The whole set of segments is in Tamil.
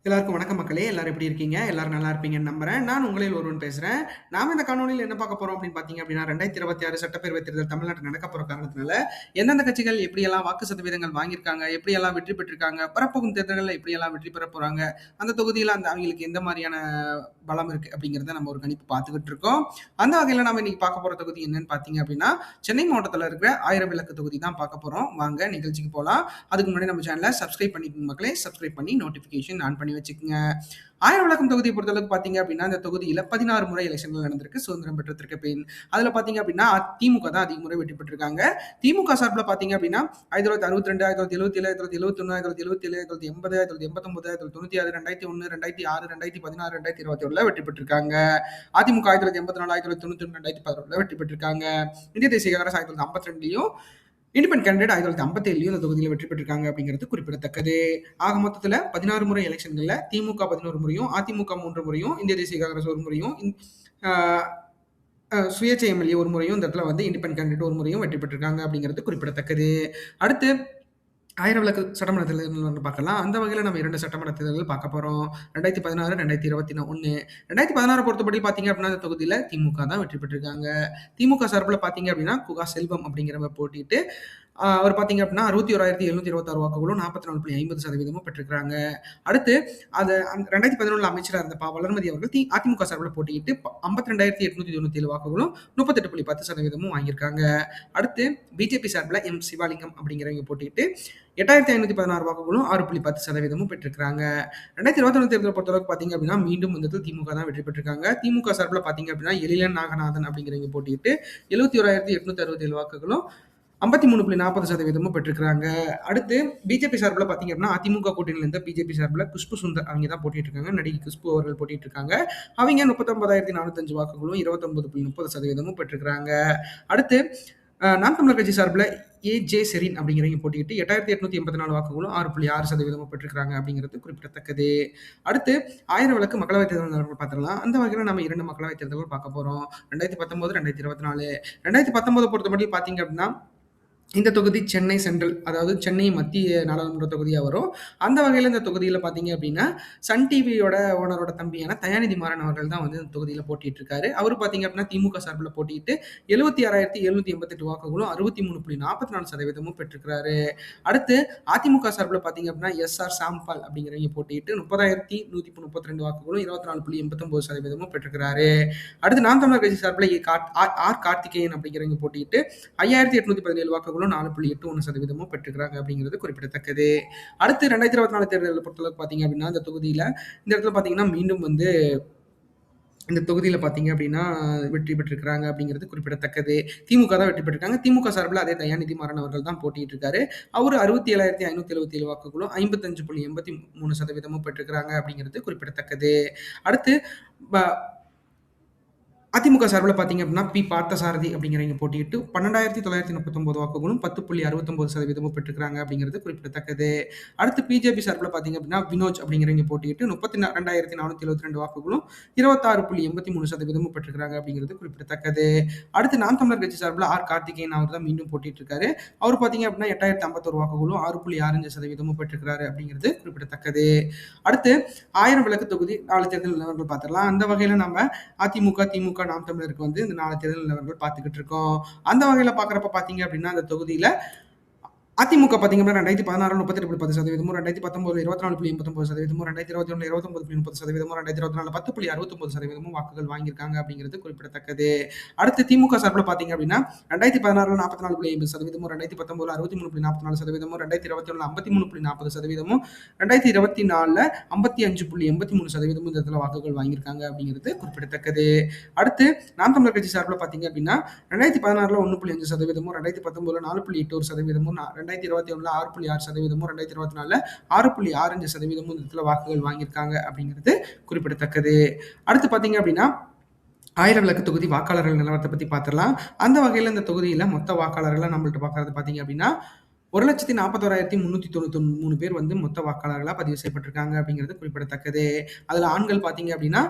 எல்லாருக்கும் வணக்கம் மக்களே! எல்லாரும் எப்படி இருக்கீங்க? எல்லாரும் நல்லா இருப்பீங்கன்னு நம்புறேன். நான் உங்களில் ஒருவன் பேசுறேன். நாம இந்த காணொளியில என்ன பார்க்க போறோம் அப்படின்னு பார்த்தீங்க அப்படின்னா, 2026 சட்டப்பேரவை தேர்தல் தமிழ்நாட்டில நடக்க போற காரணத்தினால, எந்தெந்த கட்சிகள் எப்படியெல்லாம் வாக்கு சதவீதங்கள் வாங்கியிருக்காங்க, எப்படியெல்லாம் வெற்றி பெற்றிருக்காங்க, வரப்போகும் தேர்தல்கள்ல எப்படியெல்லாம் வெற்றி பெறப் போறாங்க, அந்த தொகுதியில அவங்களுக்கு எந்த மாரியான பலம் இருக்கு அப்படிங்கிறத நம்ம ஒரு கணிப்பு பார்த்துக்கிட்டு இருக்கோம். அந்த வகையில நாம இன்னைக்கு பார்க்க போற தொகுதி என்னன்னு பார்த்தீங்க அப்படின்னா, சென்னை மாவட்டத்தில இருக்கிற ஆயிரம் விளக்கு தொகுதி தான் பார்க்க போறோம். வாங்க நிகழ்ச்சிக்கு போலாம். அதுக்கு முன்னாடி நம்ம சேனல சப்ஸ்கிரைப் பண்ணிக்கோங்க மக்களே. சப்ஸ்கிரைப் பண்ணி நோட்டிஃபிகேஷன் ஆன் பண்ணி வச்சுக்கங்க. ஆயிரம் விளக்கம் தொகுதியை பொறுத்தளவுக்கு பார்த்தீங்க அப்படின்னா, இந்த தொகுதியில 16 முறை எலெக்ஷன்கள் நடந்திருக்கு. சுதந்திரம் பெற்றதற்கு பின். அதுல பார்த்தீங்க அப்படின்னா, திமுக தான் அதிக முறை வெற்றி பெற்றிருக்காங்க. திமுக சார்புல பார்த்தீங்க அப்படின்னா, 1962, 1977, 1977, 1980, 1980, 1990, 2096, 2006, 2016, 2021ல வெற்றி பெற்றிருக்காங்க. அதிமுக 1984, 1992, 2016ல வெற்றி பெற்றிருக்காங்க. இந்திய தேசிய காங்கிரஸ் 1952லயும் இண்டிபெண்டன்ட் கேண்டிடேட் 1957லயும் இந்த தொகுதியில வெற்றி பெற்றிருக்காங்க அப்படிங்கிறது குறிப்பிடத்தக்கது. ஆக மொத்தத்துல 16 முறை எலெக்ஷன்கள்ல திமுக 11 முறையும், அதிமுக 3 முறையும், இந்திய தேசிய காங்கிரஸ் 1 முறையும், சுயேட்சை எம்எல்ஏ 1 முறையும், இந்த இடத்துல வந்து இண்டிபெண்டன்ட் கேண்டிடேட் 1 முறையும் வெற்றி பெற்றிருக்காங்க அப்படிங்கிறது குறிப்பிடத்தக்கது. அடுத்து ஆயிரம் விளக்கு சட்டமன்ற தேர்தல் பார்க்கலாம். அந்த வகையில நம்ம 2 சட்டமன்ற தேர்தல்கள் பார்க்க போறோம். 2016, 2021. 2016 பொறுத்தபடி பார்த்தீங்க அப்படின்னா, இந்த தொகுதியில திமுக தான் வெற்றி பெற்றிருக்காங்க. திமுக சார்புல பார்த்தீங்க அப்படின்னா, குகா செல்வம் அப்படிங்கிறவர் போட்டியிட்டு, அவர் பார்த்தீங்க அப்படின்னா 61,726 வாக்குகளும் 44.50% பெற்றிருக்கிறாங்க. அடுத்து அது 2011ல அமைச்சரா இருந்த வளர்மதி அவர்கள் அதிமுக சார்புல போட்டியிட்டு 52,897 வாக்குகளும் 38.10% வாங்கியிருக்காங்க. அடுத்து பிஜேபி சார்புல சிவாலிங்கம் அப்படிங்கிறவங்க போட்டியிட்டு 8,516 வாக்குகளும் 6.10% பெற்றிருக்காங்க. 2021 தேர்தலை பொறுத்தளவுக்கு பார்த்தீங்க அப்படின்னா, மீண்டும் இந்த திமுக தான் வெற்றி பெற்றிருக்காங்க. திமுக சார்புல பார்த்தீங்க அப்படின்னா, எழிலன் நாகநாதன் அப்படிங்கிறவங்க போட்டியிட்டு 71,867 வாக்குகளும் 53.40% பெற்றிருக்காங்க. அடுத்து பிஜேபி சார்புல பார்த்தீங்க அப்படின்னா, அதிமுக கூட்டணியில இருந்த பிஜேபி சார்புல குஷ்பு சுந்தர் அவங்க தான் போட்டிட்டு இருக்காங்க. நடிகை குஷ்பு அவர்கள் போட்டிட்டு இருக்காங்க. அவங்க 39,405 வாக்குகளும் 29.30% பெற்றிருக்காங்க. அடுத்து நாம் தமிழர் கட்சி சார்புல ஜே செரீன் அப்படிங்கிறவங்க போட்டிட்டு 8,884 வாக்குகளும் 6.6% பெற்றிருக்காங்க அப்படிங்கிறது குறிப்பிடத்தக்கது. அடுத்து ஆயிரம் விளக்கு மக்களவைத் தேர்தல் பார்த்துடலாம். அந்த வகையில் நம்ம 2 மக்களவைத் தேர்தல்கள் பார்க்க போறோம். 2019, 2024. 2019 பொறுத்தமட்டில் பார்த்தீங்க அப்படின்னா, இந்த தொகுதி சென்னை சென்ட்ரல், அதாவது சென்னை மத்திய நாடாளுமன்ற தொகுதியா வரும். அந்த வகையில இந்த தொகுதியில பார்த்தீங்க அப்படின்னா, சன் டிவியோட ஓனரோட தம்பியான தயாநிதி மாறன் அவர்கள் தான் வந்து இந்த தொகுதியில போட்டியிட்டு இருக்காரு. அவரு பார்த்தீங்க அப்படின்னா, திமுக சார்புல போட்டியிட்டு 76,788 வாக்குகளும் 63.44% பெற்றிருக்கிறாரு. அடுத்து அதிமுக சார்புல பார்த்தீங்க அப்படின்னா, எஸ்.ஆர். சாம்பால் அப்படிங்கிறவங்க போட்டியிட்டு 30,132 வாக்குகளும் 24.89% பெற்றிருக்கிறாரு. அடுத்து நாம் தமிழர் கட்சி சார்புல ஆர். கார்த்திகேயன் அப்படிங்கிறவங்க போட்டியிட்டு 5,817 வாக்குகளும் 4.81% பெற்றிருக்காங்க அப்படிங்கிறது குறிப்பிடத்தக்கது. அடுத்து 2024 தேர்தலை பொறுத்தளவுக்கு பார்த்தீங்க அப்படின்னா, இந்த இடத்துல பார்த்தீங்கன்னா, மீண்டும் வந்து இந்த தொகுதியில பார்த்தீங்க அப்படின்னா, வெற்றி பெற்றிருக்கிறாங்க அப்படிங்கிறது குறிப்பிடத்தக்கது. திமுக தான் வெற்றி பெற்றிருக்காங்க. திமுக சார்புல அதே தயாநிதி மாறன் அவர்கள் தான் போட்டியிட்டு இருக்காரு. அவரு 67,577 வாக்குகளும் 55.83% பெற்றிருக்கிறாங்க அப்படிங்கிறது குறிப்பிடத்தக்கது. அடுத்து அதிமுக சார்புல பார்த்தீங்க அப்படின்னா, பி. பார்த்தசாரதி அப்படிங்கிறவங்க போட்டியிட்டு 12,939 வாக்குகளும் 10.69% பெற்றிருக்காங்க அப்படிங்கிறது குறிப்பிடத்தக்கது. அடுத்து பிஜேபி சார்புல பார்த்தீங்க அப்படின்னா, வினோஜ் அப்படிங்கிறவங்க போட்டியிட்டு 32,472 வாக்குகளும் 26.83% பெற்றிருக்காங்க அப்படிங்கிறது குறிப்பிடத்தக்கது. அடுத்து நாம் தமிழர் கட்சி சார்புல ஆர். கார்த்திகேயன் அவர் தான் மீண்டும் போட்டியிட்டு இருக்காரு. அவர் பார்த்தீங்க அப்படின்னா 8,051 வாக்குகளும் 6.65% பெற்றிருக்காரு அப்படிங்கிறது குறிப்பிடத்தக்கது. அடுத்து ஆயிரம் விளக்கு தொகுதி 4 தேர்தல் நிலவரங்கள் பார்த்துடலாம். அந்த வகையில நம்ம அதிமுக, திமுக, நாம் தமிழருக்கு வந்து இந்த 4 தேர்தல் நிலவரங்கள் பார்த்துக்கிட்டு இருக்கோம். அந்த வகையில பார்க்குறப்ப பார்த்தீங்க அப்படின்னா, அந்த தொகுதியில அதிமுக பார்த்தீங்க அப்படின்னா 2016 38.10%, 2019 24.89%, 2021 29.30%, 2024 10.69% வாக்குகள் வாங்கியிருக்காங்க அப்படிங்கிறது குறிப்பிடத்தக்கது. அடுத்து திமுக சார்பில் பார்த்தீங்க அப்படின்னா 2016 44.50%, 2019 63.44%, 2021 53.40%, 2024 55.83% இந்த இடத்துல வாக்குகள் வாங்கியிருக்காங்க அப்படிங்கிறது குறிப்பிடத்தக்கது. அடுத்து நாம் தமிழர் கட்சி சார்பில் பார்த்தீங்க அப்படின்னா 2016 1.5%, 2019 4.81%, 2021 6.6%, 2024 6.65% இந்த இடத்துல வாக்குகள் வாங்கியிருக்காங்க அப்படிங்கிறது குறிப்பிடத்தக்கது. அடுத்து பார்த்தீங்க அப்படின்னா ஆயிரம் விளக்கு தொகுதி வாக்காளர்கள் நிலவரத்தை பற்றி பார்த்துடலாம். அந்த வகையில் இந்த தொகுதியில் மொத்த வாக்காளர்களை நம்மள்ட்ட பார்க்கறது பார்த்தீங்க அப்படின்னா 1,41,393 பேர் வந்து மொத்த வாக்காளர்களாக பதிவு செய்யப்பட்டிருக்காங்க அப்படிங்கிறது குறிப்பிடத்தக்கது. அதில் ஆண்கள் பார்த்தீங்க அப்படின்னா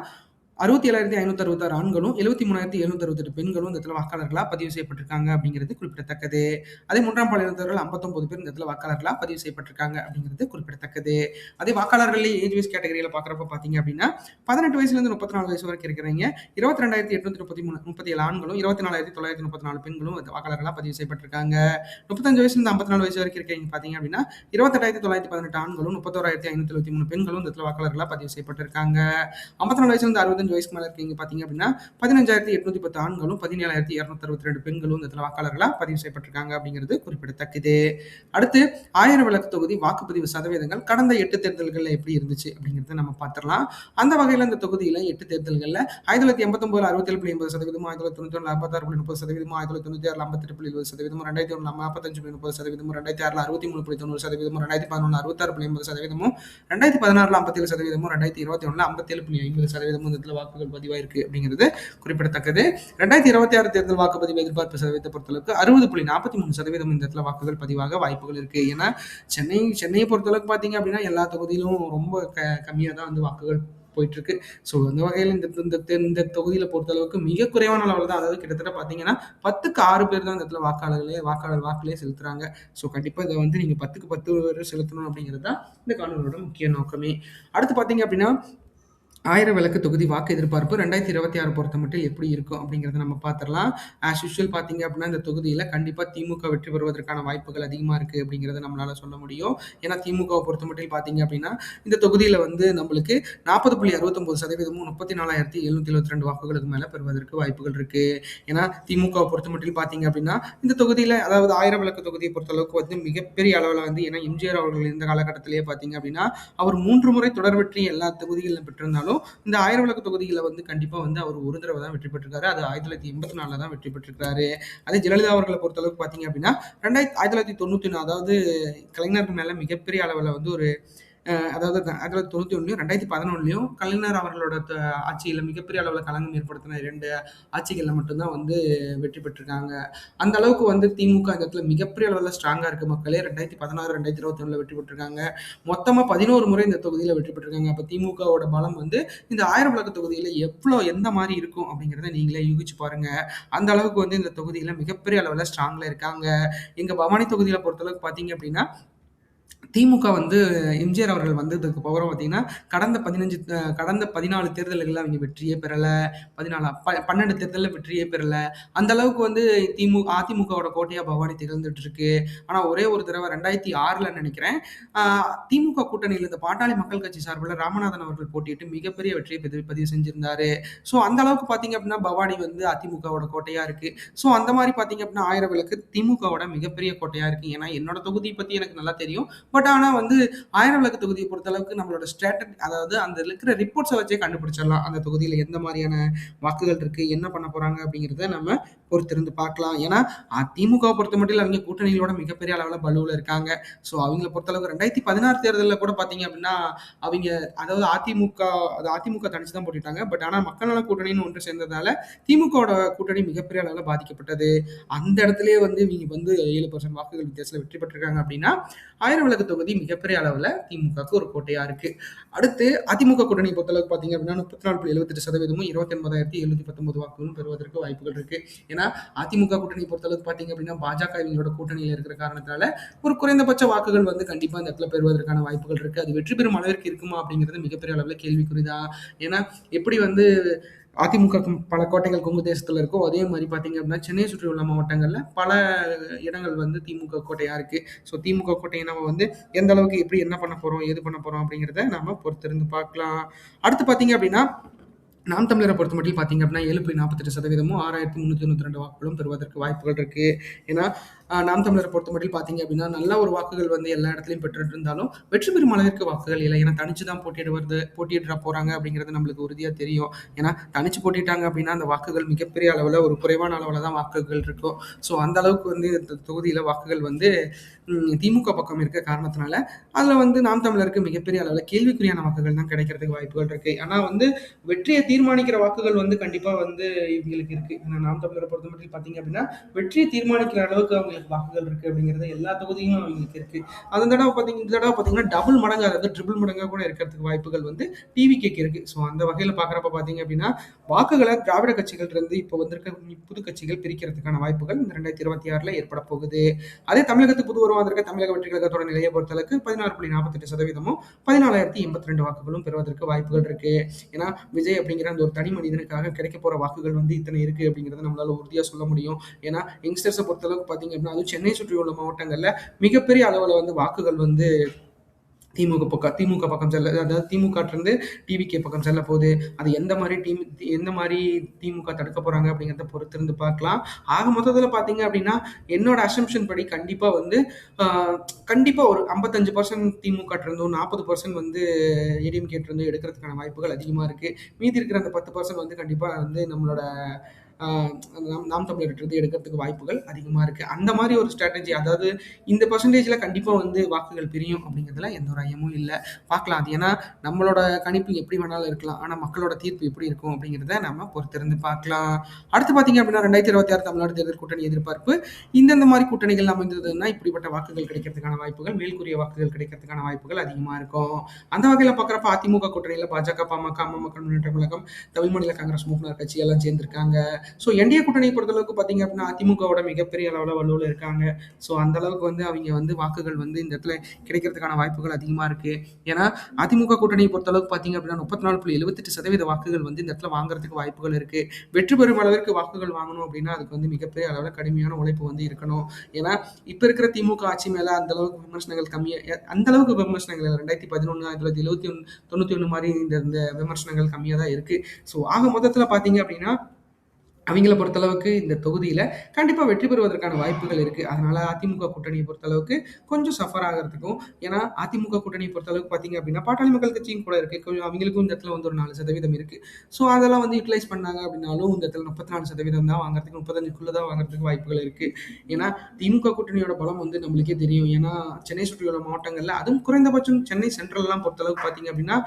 67,566 ஆண்களும் 73,768 பெண்களும் இந்த இடத்துல வாக்காளர்களா பதிவு செய்யப்பட்டிருக்காங்க அப்படிங்கிறது குறிப்பிடத்தக்கது. அதே 3ஆம் பாலினத்தவர்கள் 59 பேர் இந்த இடத்துல வாக்காளர்களா பதிவு செய்யப்பட்டிருக்காங்க அப்படிங்கிறது குறிப்பிடத்தக்கது. அதே வாக்காளர்கள்லேயே ஏஜ் வைஸ் கேட்டகரியில பார்க்குறப்ப பார்த்தீங்க அப்படின்னா 18 வயசுலேருந்து 34 வயசு வரைக்கும் இருக்கிறவங்க 22,837 ஆண்களும் 24,934 பெண்களும் வாக்காளர்களா பதிவு செய்யப்பட்டிருக்காங்க. 35 வயசுலேருந்து 54 வயசு வரைக்கும் இருக்கிறவங்க பார்த்தீங்க அப்படின்னா 28,918 ஆண்களும் 31,573 பெண்களும் இந்த இடத்துல வாக்காளர்களா பதிவு செய்யப்பட்டிருக்காங்க. 54 வயசுலேருந்து 65 வயசுக்கு மேலே இருக்கீங்க பார்த்தீங்க அப்படின்னா 15,810 ஆண்களும் 17,262 பெண்களும் இந்த இடத்துல வாக்காளர்களா பதிவு செய்யப்பட்டிருக்காங்க அப்படிங்கிறது குறிப்பிடத்தக்கது. அடுத்து 1000 விளக்கு தொகுதி வாக்குப்பதிவு சதவீதங்கள் கடந்த 8 தேர்தல்களில் எப்படி இருந்துச்சு அப்படிங்கிறத நம்ம பார்த்துடலாம். அந்த வகையில் இந்த தொகுதியில் 8 தேர்தல்களில் 1989 67.80%, 1991 56.30%, 1996 58.70%, 2001 45.30%, 2006 63.90%, 2011 66.80%, 2016 57%, 2021 57.50% இதில் வாக்குகள் பதிவாயிருக்கு அப்படிங்கிறது குறிப்பிடத்தக்கது. 2026 தேர்தல் வாக்குப்பதிவு எதிர்பார்ப்பு சதவீதத்தை பொறுத்தளவுக்கு 60.43% இந்த இடத்துல வாக்குகள் பதிவாக வாய்ப்புகள் இருக்கு. ஏன்னா சென்னையை பொறுத்தளவுக்கு பார்த்தீங்க அப்படின்னா எல்லா தொகுதியிலும் ரொம்ப கம்மியாக தான் வந்து வாக்குகள் போயிட்டு இருக்கு. ஸோ அந்த வகையில் இந்த தொகுதியில் பொறுத்தளவுக்கு மிக குறைவான அளவில் தான், அதாவது கிட்டத்தட்ட பார்த்தீங்கன்னா 10க்கு 6 பேர் தான் இந்த இடத்துல வாக்காளர் வாக்குலேயே செலுத்துறாங்க. ஸோ கண்டிப்பாக இதை வந்து நீங்கள் 10க்கு 10 பேர் செலுத்தணும் அப்படிங்கிறது தான் இந்த காணொலியோட முக்கிய நோக்கமே. அடுத்து பார்த்தீங்க அப்படின்னா 1000 விளக்கு தொகுதி வாக்கு எதிர்பார்ப்பு 2026 பொறுத்த மட்டும் எப்படி இருக்கும் அப்படிங்கிறத நம்ம பார்த்துடலாம். ஆஸ் யூஷுவல் பார்த்தீங்க அப்படின்னா இந்த தொகுதியில் கண்டிப்பாக திமுக வெற்றி பெறுவதற்கான வாய்ப்புகள் அதிகமாக இருக்குது அப்படிங்கிறத நம்மளால சொல்ல முடியும். ஏன்னா திமுகவை பொறுத்த மட்டும் பார்த்தீங்க அப்படின்னா இந்த தொகுதியில் வந்து நம்மளுக்கு 40.69%, 34,772 வாக்குகளுக்கு மேலே பெறுவதற்கு வாய்ப்புகள் இருக்குது. ஏன்னா திமுகவை பொறுத்த மட்டும் பார்த்தீங்க அப்படின்னா இந்த தொகுதியில், அதாவது 1000 விளக்கு தொகுதியை பொறுத்தளவுக்கு வந்து மிகப்பெரிய அளவில் வந்து, ஏன்னா எம்ஜிஆர் அவர்கள் இந்த காலகட்டத்திலேயே பார்த்தீங்க அப்படின்னா அவர் 3 முறை தொடர் வெற்றி எல்லா தொகுதிகளிலும் பெற்றிருந்தாலும் இந்த 1000 விளக்கு தொகுதியில வந்து கண்டிப்பா வந்து அவர் ஒரு தடவை தான் வெற்றி பெற்றிருக்காரு. அது 1984 தான் வெற்றி பெற்றிருக்காரு. அதே ஜெயலலிதா அவர்களை பொறுத்தளவுக்கு பார்த்தீங்க அப்படின்னா 1991, அதாவது கலைஞருக்கு மேல மிகப்பெரிய அளவில் வந்து ஒரு அதாவது 1991 2011 கலைஞர் அவர்களோட ஆட்சியில் மிகப்பெரிய அளவில் களங்கம் ஏற்படுத்தின 2 ஆட்சிகளில் மட்டும்தான் வந்து வெற்றி பெற்றிருக்காங்க. அந்த அளவுக்கு வந்து திமுக இந்த இடத்துல மிகப்பெரிய அளவில் ஸ்ட்ராங்காக இருக்குது மக்களே. 2016 2021 வெற்றி பெற்றிருக்காங்க. மொத்தமாக 11 முறை இந்த தொகுதியில் வெற்றி பெற்றிருக்காங்க. அப்போ திமுகவோட பலம் வந்து இந்த 1000 விளக்கு தொகுதியில் எந்த மாதிரி இருக்கும் அப்படிங்கிறத நீங்களே யூகிச்சு பாருங்க. அந்த அளவுக்கு வந்து இந்த தொகுதியில் மிகப்பெரிய அளவில் ஸ்ட்ராங்கில் இருக்காங்க. எங்கள் பவானி தொகுதியில் பொறுத்தளவுக்கு பார்த்தீங்க அப்படின்னா திமுக வந்து எம்ஜிஆர் அவர்கள் வந்ததுக்கு அப்புறம் பார்த்தீங்கன்னா கடந்த 14 தேர்தல்களில் அவங்க வெற்றியே பெறலை. 12 தேர்தலில் வெற்றியே பெறலை. அந்த அளவுக்கு வந்து அதிமுகவோட கோட்டையாக பவானி திகழ்ந்துட்டு இருக்கு. ஆனால் ஒரே ஒரு தடவை 2006 நினைக்கிறேன் திமுக கூட்டணியில் இந்த பாட்டாளி மக்கள் கட்சி சார்பில் ராமநாதன் அவர்கள் போட்டியிட்டு மிகப்பெரிய வெற்றியை பதிவு செஞ்சிருந்தாரு. ஸோ அந்த அளவுக்கு பார்த்தீங்க அப்படின்னா பவானி வந்து அதிமுகவோட கோட்டையாக இருக்கு. ஸோ அந்த மாதிரி பார்த்தீங்க அப்படின்னா 1000 விளக்கு திமுகவோட மிகப்பெரிய கோட்டையாக இருக்கு. ஏன்னா என்னோட தொகுதியை பற்றி எனக்கு நல்லா தெரியும். பட் ஆனால் வந்து 1000 விளக்கு தொகுதியை பொறுத்தளவுக்கு நம்மளோட ஸ்ட்ராட்டஜி, அதாவது அந்த இருக்கிற ரிப்போர்ட்ஸை வச்சே கண்டுபிடிச்சிடலாம் அந்த தொகுதியில் எந்த மாதிரியான வாக்குகள் இருக்குது, என்ன பண்ண போகிறாங்க அப்படிங்கிறத நம்ம பொறுத்திருந்து பார்க்கலாம். ஏன்னா திமுகவை பொறுத்த மட்டும் அவங்க கூட்டணிகளோட மிகப்பெரிய அளவில் பலுவில் இருக்காங்க. ஸோ அவங்கள பொறுத்தளவுக்கு 2016 தேர்தலில் கூட பார்த்தீங்க அப்படின்னா அவங்க, அதாவது அதிமுக தனிச்சு தான் போட்டிட்டாங்க. பட் ஆனால் மக்கள் நல கூட்டணின்னு ஒன்று சேர்ந்ததால திமுகவோட கூட்டணி மிகப்பெரிய அளவில் பாதிக்கப்பட்டது. அந்த இடத்துலயே வந்து இவங்க வந்து 7% வாக்குகள் வித்தியாசத்தில் வெற்றி பெற்றிருக்காங்க அப்படின்னா 1000 விளக்கு தொகுதி மிகப்பெரிய அளவில் திமுகவுக்கு ஒரு கோட்டையா இருக்கு. அடுத்து அதிமுக கூட்டணி பொறுத்தளவுக்கு பார்த்தீங்க அப்படின்னா 34.78%, 29,719 வாக்குகளும் பெறுவதற்கு வாய்ப்புகள் இருக்கு. ஏன்னா அதிமுக கூட்டணி பொறுத்தளவுக்கு பார்த்தீங்க அப்படின்னா பாஜக இவங்களோட கூட்டணியில் இருக்கிற காரணத்தினால ஒரு குறைந்தபட்ச வாக்குகள் வந்து கண்டிப்பா இந்த இடத்துல பெறுவதற்கான வாய்ப்புகள் இருக்கு. அது வெற்றி பெறும் அளவிற்கு இருக்குமா அப்படிங்கிறது மிகப்பெரிய அளவில் கேள்விக்குறிதான். ஏன்னா எப்படி வந்து அதிமுக பல கோட்டைகள் கொங்கு தேசத்துல இருக்கோ அதே மாதிரி பார்த்தீங்க அப்படின்னா சென்னையை சுற்றி உள்ள மாவட்டங்கள்ல பல இடங்கள் வந்து திமுக கோட்டையா இருக்கு. ஸோ திமுக கோட்டையை நம்ம வந்து எந்த அளவுக்கு எப்படி என்ன பண்ண போறோம், ஏது பண்ண போறோம் அப்படிங்கிறத நம்ம பொறுத்திருந்து பார்க்கலாம். அடுத்து பார்த்தீங்க அப்படின்னா நாம் தமிழரை பொறுத்த மட்டும் பார்த்தீங்க அப்படின்னா 7.48%, 6,392 வாக்குகளும் பெறுவதற்கு வாய்ப்புகள் இருக்கு. ஏன்னா நாம் தமிழரை பொறுத்த மட்டும் பார்த்தீங்க அப்படின்னா நல்ல ஒரு வாக்குகள் வந்து எல்லா இடத்துலையும் பெற்றுட்டு இருந்தாலும் வெற்றி பெறும் அளவிற்கு வாக்குகள் இல்லை. ஏன்னா தனிச்சு தான் போட்டியிட போறாங்க அப்படிங்கிறது நம்மளுக்கு உறுதியாக தெரியும். ஏன்னா தனிச்சு போட்டிட்டாங்க அப்படின்னா அந்த வாக்குகள் மிகப்பெரிய அளவில் ஒரு குறைவான அளவில் தான் வாக்குகள் இருக்கும். ஸோ அந்த அளவுக்கு வந்து இந்த தொகுதியில் வாக்குகள் வந்து திமுக பக்கம் இருக்க காரணத்தினால அதில் வந்து நாம் தமிழருக்கு மிகப்பெரிய அளவில் கேள்விக்குறியான வாக்குகள் தான் கிடைக்கிறதுக்கு வாய்ப்புகள் இருக்கு. ஆனால் வந்து வெற்றியை தீர்மானிக்கிற வாக்குகள் வந்து கண்டிப்பாக வந்து இவங்களுக்கு இருக்கு. ஏன்னா நாம் தமிழரை பொறுத்த மட்டும் பார்த்தீங்க அப்படின்னா வெற்றியை தீர்மானிக்கிற அளவுக்கு அவங்களுக்கு அவங்களுக்கு வாக்குகள் இருக்கு அப்படிங்கிறது எல்லா தொகுதியிலும் அவங்களுக்கு இருக்கு. அந்த தடவை இந்த தடவை பார்த்தீங்கன்னா டபுள் மடங்கு, அதாவது ட்ரிபிள் மடங்கா கூட இருக்கிறதுக்கு வாய்ப்புகள் வந்து டிவிகேக்கு இருக்கு. ஸோ அந்த வகையில் பார்க்குறப்ப பார்த்தீங்க அப்படின்னா வாக்குகளை திராவிட கட்சிகள் இருந்து இப்போ வந்திருக்க புது கட்சிகள் பிரிக்கிறதுக்கான வாய்ப்புகள் இந்த 2026 ஏற்பட போகுது. அதே தமிழகத்துக்கு புது உருவாந்திருக்க தமிழக வெற்றி கழகத்தோட நிலையை பொறுத்தளவுக்கு 16.48%, 14,082 வாக்குகளும் பெறுவதற்கு வாய்ப்புகள் இருக்கு. ஏன்னா விஜய் அப்படிங்கிற அந்த ஒரு தனி மனிதனுக்காக கிடைக்க போற வாக்குகள் வந்து இத்தனை இருக்கு அப்படிங்கறத நம்மளால உறுதியா சொல்ல முடியும். ஏன்னா யங்ஸ்டர்ஸை பொறுத்தளவுக்கு பாத்தீங்க அப்படின்னா அதுவும் சென்னை சுற்றியுள்ள மாவட்டங்கள்ல மிகப்பெரிய அளவுல வந்து வாக்குகள் வந்து திமுக பக்கம் செல்ல, அதாவது திமுக இருந்து டிவிகே பக்கம் செல்ல போகுது. அது எந்த மாதிரி திமுக தடுக்க போறாங்க அப்படிங்கிறத பொறுத்து இருந்து பார்க்கலாம். ஆக மொத்தத்துல பாத்தீங்க அப்படின்னா என்னோட அசம்ஷன் படி கண்டிப்பா வந்து கண்டிப்பா ஒரு 55% திமுக இருந்தும் 40% வந்து ஏடிஎம்கே இருந்து எடுக்கிறதுக்கான வாய்ப்புகள் அதிகமா இருக்கு. மீதி இருக்கிற அந்த 10% வந்து கண்டிப்பா வந்து நம்மளோட நாம் தமிழர்கிட்ட எடுக்கிறதுக்கு வாய்ப்புகள் அதிகமா இருக்கு. அந்த மாதிரி ஒரு ஸ்ட்ராட்டஜி, அதாவது இந்த பர்சன்டேஜ்ல கண்டிப்பா வந்து வாக்குகள் பிரியும் அப்படிங்கிறதுல எந்த ஒரு ஐயமும் இல்லை. பார்க்கலாம். அது ஏன்னா நம்மளோட கணிப்பு எப்படி வேணாலும் இருக்கலாம், ஆனா மக்களோட தீர்ப்பு எப்படி இருக்கும் அப்படிங்கிறத நம்ம பொறுத்திருந்து பார்க்கலாம். அடுத்து பாத்தீங்க அப்படின்னா 2026 தமிழ்நாடு தேர்தல் கூட்டணி எதிர்பார்ப்பு இந்தந்த மாதிரி கூட்டணிகள் அமைந்ததுன்னா இப்படிப்பட்ட வாக்குகள் கிடைக்கிறதுக்கான வாய்ப்புகள், மேல்கூறிய வாக்குகள் கிடைக்கிறதுக்கான வாய்ப்புகள் அதிகமா இருக்கும். அந்த வகையில பாக்குறப்ப அதிமுக கூட்டணியில பாஜக, பாமக, அம்மா மக்கள் முன்னேற்ற கழகம், தமிழ் மாநில காங்கிரஸ், மூப்பனார் கட்சி எல்லாம் சேர்ந்திருக்காங்க. ஸோ என்டிஏ கூட்டணியை பொறுத்தளவுக்கு பார்த்தீங்க அப்படின்னா அதிமுகவோட மிகப்பெரிய அளவில் வலுவில் இருக்காங்க. ஸோ அந்த அளவுக்கு வந்து அவங்க வந்து வாக்குகள் வந்து இந்த இடத்துல கிடைக்கிறதுக்கான வாய்ப்புகள் அதிகமாக இருக்கு. ஏன்னா அதிமுக கூட்டணியை பொறுத்தளவுக்கு பார்த்தீங்க அப்படின்னா 34.78% வாக்குகள் வந்து இந்த இடத்துல வாங்குறதுக்கு வாய்ப்புகள் இருக்கு. வெற்றி பெறும் அளவிற்கு வாக்குகள் வாங்கணும் அப்படின்னா அதுக்கு வந்து மிகப்பெரிய அளவில் கடுமையான உழைப்பு வந்து இருக்கணும். ஏன்னா இப்ப இருக்கிற திமுக ஆட்சி மேல அந்த அளவுக்கு விமர்சனங்கள் அந்த அளவுக்கு விமர்சனங்கள் 2011, 1991 மாதிரி இந்த விமர்சனங்கள் கம்மியாக தான் இருக்கு. ஸோ ஆக மொத்தத்தில் பார்த்தீங்க அப்படின்னா அவங்கள பொறுத்தளவுக்கு இந்த தொகுதியில கண்டிப்பா வெற்றி பெறுவதற்கான வாய்ப்புகள் இருக்கு. அதனால அதிமுக கூட்டணியை பொறுத்தளவுக்கு கொஞ்சம் சஃபர் ஆகிறதுக்கும், ஏன்னா அதிமுக கூட்டணியை பொறுத்தளவுக்கு பார்த்தீங்க அப்படின்னா பாட்டாளி மக்கள் கட்சியும் கூட இருக்கு. கொஞ்சம் அவங்களுக்கும் இந்த இடத்துல வந்து ஒரு 4% இருக்கு. ஸோ அதெல்லாம் வந்து யூட்டிலைஸ் பண்ணாங்க அப்படின்னாலும் இந்த இடத்துல 34% தான் வாங்குறதுக்கு, 35க்குள்ள தான் வாங்குறதுக்கு வாய்ப்புகள் இருக்கு. ஏன்னா திமுக கூட்டணியோட பலம் வந்து நம்மளுக்கே தெரியும். ஏன்னா சென்னை சுற்றியுள்ள மாவட்டங்கள்ல, அதுவும் குறைந்தபட்சம் சென்னை சென்ட்ரல்லாம் பொறுத்தளவுக்கு பார்த்தீங்க அப்படின்னா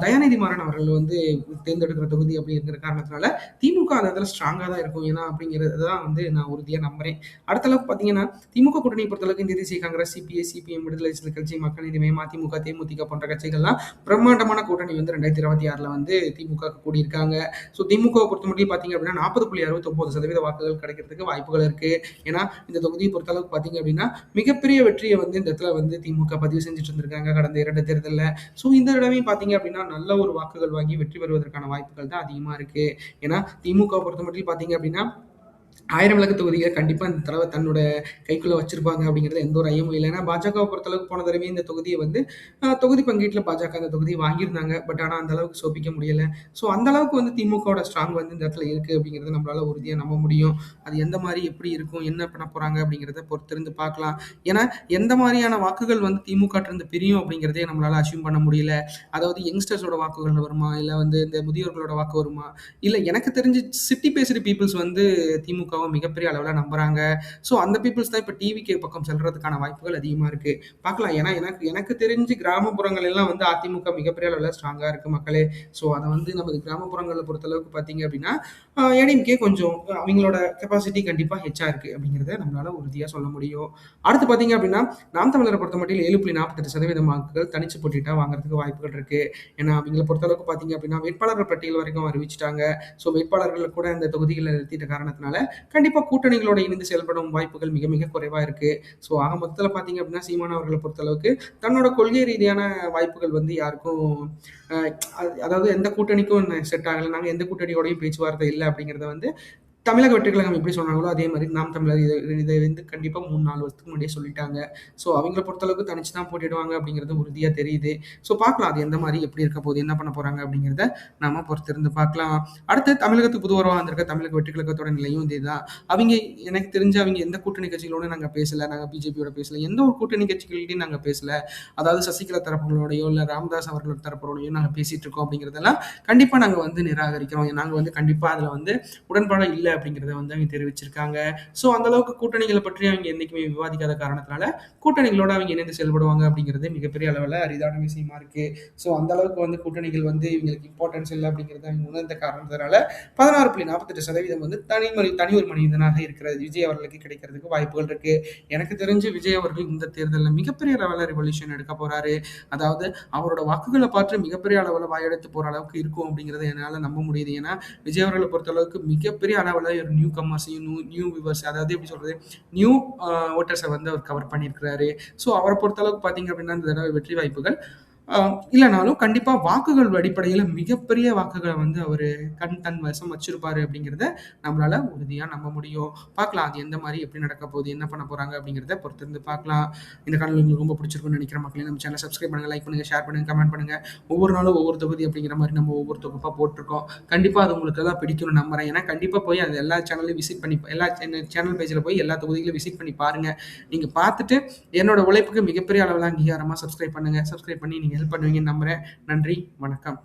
தயாநிதி மாறன் அவர்கள் வந்து தேர்ந்தெடுக்கிற தொகுதி அப்படிங்கிற காரணத்தினால திமுக அந்த இடத்துல ஸ்ட்ராங்கா தான் இருக்கும். ஏன்னா அப்படிங்கிறது தான் வந்து நான் உறுதியா நம்புறேன். அடுத்த அளவுக்கு பாத்தீங்கன்னா திமுக கூட்டணி பொறுத்தளவுக்கு இந்திய தேசிய காங்கிரஸ், சிபிஐ, சிபிஎம், விடுதலை சிறுத்தைகள் கட்சி, மக்கள் நீதி மய்யம், அதிமுக, தேமுதிக போன்ற கட்சிகள்லாம் பிரம்மாண்டமான கூட்டணி வந்து 2026 வந்து திமுக கூடியிருக்காங்க. ஸோ திமுக பொறுத்த மட்டும் பாத்தீங்க அப்படின்னா 40.69% வாக்குகள் கிடைக்கிறதுக்கு வாய்ப்புகள் இருக்கு. ஏன்னா இந்த தொகுதியை பொறுத்தளவுக்கு பாத்தீங்க அப்படின்னா மிகப்பெரிய வெற்றியை வந்து இந்த இடத்துல வந்து திமுக பதிவு செஞ்சுட்டு இருந்திருக்காங்க கடந்த 2 தேர்தலில். ஸோ இந்த தடவையும் பாத்தீங்க அப்படின்னா நல்ல ஒரு வாக்குகள் வாங்கி வெற்றி பெறுவதற்கான வாய்ப்புகள் தான் அதிகமா இருக்கு. ஏன்னா திமுக பொறுத்த மட்டும் பாத்தீங்க அப்படின்னா 1000 விளக்கு தொகுதியை கண்டிப்பா இந்த தடவை தன்னோட கைக்குள்ள வச்சிருப்பாங்க அப்படிங்கிறது எந்த ஒரு ஐயமும் இல்லை. ஏன்னா பாஜகவை பொறுத்தளவுக்கு போன தடவை இந்த தொகுதியை வந்து தொகுதி பங்கீட்டில் பாஜக அந்த தொகுதியை வாங்கியிருந்தாங்க. பட் ஆனால் அந்த அளவுக்கு சோபிக்க முடியல. ஸோ அந்த அளவுக்கு வந்து திமுகவோட ஸ்ட்ராங் வந்து இந்த இடத்துல இருக்கு அப்படிங்கிறத நம்மளால உறுதியாக நம்ப முடியும். அது எந்த மாதிரி எப்படி இருக்கும், என்ன பண்ண போறாங்க அப்படிங்கிறத பொறுத்திருந்து பார்க்கலாம். ஏன்னா எந்த மாதிரியான வாக்குகள் வந்து திமுக இருந்து பிரியும் அப்படிங்கிறதே நம்மளால அசியூம் பண்ண முடியல. அதாவது யங்ஸ்டர்ஸோட வாக்குகள் வருமா, இல்லை வந்து இந்த முதியோர்களோட வாக்கு வருமா, இல்லை எனக்கு தெரிஞ்சு சிட்டி பேசுற பீப்புள்ஸ் வந்து திமுக மிகப்பெரிய அளவில் நம்புறாங்க. ஸோ அந்த பீப்புள்ஸ் தான் இப்போ டிவிகே பக்கம் செல்றதுக்கான வாய்ப்புகள் அதிகமாக இருக்கு. பார்க்கலாம். ஏன்னா எனக்கு தெரிஞ்சு கிராமப்புறங்கள் எல்லாம் வந்து அதிமுக மிகப்பெரிய அளவில் ஸ்ட்ராங்கா இருக்கு மக்களே. ஸோ அதை வந்து நமது கிராமப்புறங்களை பொறுத்தளவுக்கு பார்த்தீங்க அப்படின்னா ஏடிஎம்கே கொஞ்சம் அவங்களோட கெப்பாசிட்டி கண்டிப்பாக ஹெச்சா இருக்கு அப்படிங்கிறத நம்மளால உறுதியாக சொல்ல முடியும். அடுத்து பார்த்தீங்க அப்படின்னா நாம் தமிழரை பொறுத்த மட்டும் 7.48% வாக்குகள் தனிச்சு போட்டிட்டா வாங்குறதுக்கு வாய்ப்புகள் இருக்கு. ஏன்னா அவங்களை பொறுத்தளவுக்கு பார்த்தீங்க அப்படின்னா வேட்பாளர்கள் பட்டியல் வரைக்கும் அறிவிச்சிட்டாங்க. ஸோ வேட்பாளர்கள் கூட இந்த தொகுதிகளை நிறுத்திட்ட காரணத்தினால கண்டிப்பா கூட்டணிகளோட இணைந்து செயல்படும் வாய்ப்புகள் மிக மிக குறைவா இருக்கு. ஸோ ஆக மொத்தத்தில் பார்த்தீங்க அப்படின்னா சீமான் அவர்களை பொறுத்தளவுக்கு தன்னோட கொள்கை ரீதியான வாய்ப்புகள் வந்து யாருக்கும் அதாவது எந்த கூட்டணிக்கும் செட் ஆகலை, நாங்கள் எந்த கூட்டணியோடையும் பேச்சுவார்த்தை இல்லை அப்படிங்கிறத வந்து தமிழக வெற்றி கழகம் எப்படி சொன்னாங்களோ அதே மாதிரி நாம் தமிழர் இதை வந்து கண்டிப்பாக 3-4 வருஷத்துக்கு முன்னாடியே சொல்லிட்டாங்க. ஸோ அவங்கள பொறுத்தளவுக்கு தனிச்சு தான் போட்டிடுவாங்க அப்படிங்கிறது உறுதியாக தெரியுது. ஸோ பார்க்கலாம் அது எந்த மாதிரி எப்படி இருக்க போகுது, என்ன பண்ண போறாங்க அப்படிங்கிறத நாம பொறுத்திருந்து பார்க்கலாம். அடுத்து தமிழகத்துக்கு புது உறவாக வந்திருக்க தமிழக வெற்றி கழகத்தோட நிலையும் இதேதான். அவங்க எனக்கு தெரிஞ்சு அவங்க எந்த கூட்டணி கட்சிகளோட நாங்கள் பேசல, நாங்கள் பிஜேபியோட பேசல, எந்த ஒரு கூட்டணி கட்சிகள்கிட்டையும் நாங்கள் பேசல. அதாவது சசிகலா தரப்புகளோடையோ இல்லை ராமதாஸ் அவர்களோட தரப்புகளோடையோ நாங்கள் பேசிட்டு இருக்கோம் அப்படிங்கிறதெல்லாம் கண்டிப்பாக நாங்கள் வந்து நிராகரிக்கிறோம். நாங்கள் வந்து கண்டிப்பாக அதில் வந்து உடன்பாடு இல்லை அப்படிங்கிறத வந்து அவங்க தெரிவிச்சிருக்காங்க. ஸோ அந்த அளவுக்கு கூட்டணிகள பற்றி அவங்க என்னைக்குமே விவாதிக்காத காரணத்தினால, கூட்டணிகளோட அவங்க இணைந்து செயல்படுவாங்க அப்படிங்கிறது மிகப்பெரிய அளவுல அரிதான விஷயமா இருக்கு. ஸோ அந்த அளவுக்கு வந்து கூட்டணிகள் வந்து இவங்களுக்கு இம்பார்ட்டன்ஸ் இல்ல அப்படிங்கிறத அவங்க உணர்ந்த காரணத்தினால 16.48% வந்து தனி ஒரு மனிதனாக இருக்கிற விஜய் அவர்களுக்கு கிடைக்கிறதுக்கு வாய்ப்புகள் இருக்கு. எனக்கு தெரிஞ்சு விஜய் அவர்கள் இந்த தேர்தல்ல மிகப்பெரிய லெவல்ல ரிவல்யூஷன் எடுக்க போறாரு. அதாவது அவரோட வாக்குகள பார்த்து மிகப்பெரிய அளவுல வாயெடுத்து போற அளவுக்கு இருக்கும் அப்படிங்கிறத என்னால நம்ப முடியுது. ஏன்னா, விஜய் அவர்கள பொறுத்த அளவுக்கு மிகப்பெரிய அளவுல ஒரு நியூ கமர்ஸையும், நியூ வியூவர்ஸ் அதாவது எப்படி சொல்றது? நியூ வோட்டர்ஸ வந்து அவர் கவர் பண்ணியிருக்கிறாரு. ஸோ அவர பொறுத்த அளவுக்கு பார்த்தீங்க அப்படின்னா, இந்த தடவ வெற்றி வாய்ப்புகள் இல்லனாலும் கண்டிப்பா வாக்குகள் அடிப்படையில மிகப்பெரிய வாக்குகள வந்து அவரு தன் வசம் வச்சிருப்பாரு அப்படிங்கிறத நம்மளால உறுதியா நம்ப முடியும். பார்க்கலாம் அது எந்த மாரி எப்படி நடக்க போகுது, என்ன பண்ண போறாங்க அப்படிங்கிறத பொறுத்திருந்து பார்க்கலாம். இந்த காணொளி உங்களுக்கு ரொம்ப பிடிச்சிருக்கும்னு நினைக்கிற மக்களே, நம்ம சேனல சப்ஸ்கிரைப் பண்ணுங்க, லைக் பண்ணுங்க, ஷேர் பண்ணுங்க, கமெண்ட் பண்ணுங்க. ஒவ்வொரு நாளும் ஒவ்வொரு தொகுதி அப்படிங்கிற மாரி நம்ம ஒவ்வொரு தொகுப்பா போட்டுருக்கோம். கண்டிப்பா அது உங்களுக்கு எல்லாம் பிடிக்கும்னு நம்புறேன். ஏன்னா கண்டிப்பா போய் அது எல்லா சேனலையும் விசிட் பண்ணி எல்லா சேனல் பேஜ்ல போய் எல்லா தொகுதிகளையும் விசிட் பண்ணி பாருங்க. நீங்க பார்த்துட்டு என்னோட உழைப்புக்கு மிகப்பெரிய அளவுல அங்கீகாரமா சப்ஸ்கிரைப் பண்ணுங்க. சப்ஸ்கிரைப் பண்ணி நீங்க ஹெல்ப் பண்ணுவீங்கன்னு நம்புறேன். நன்றி, வணக்கம்.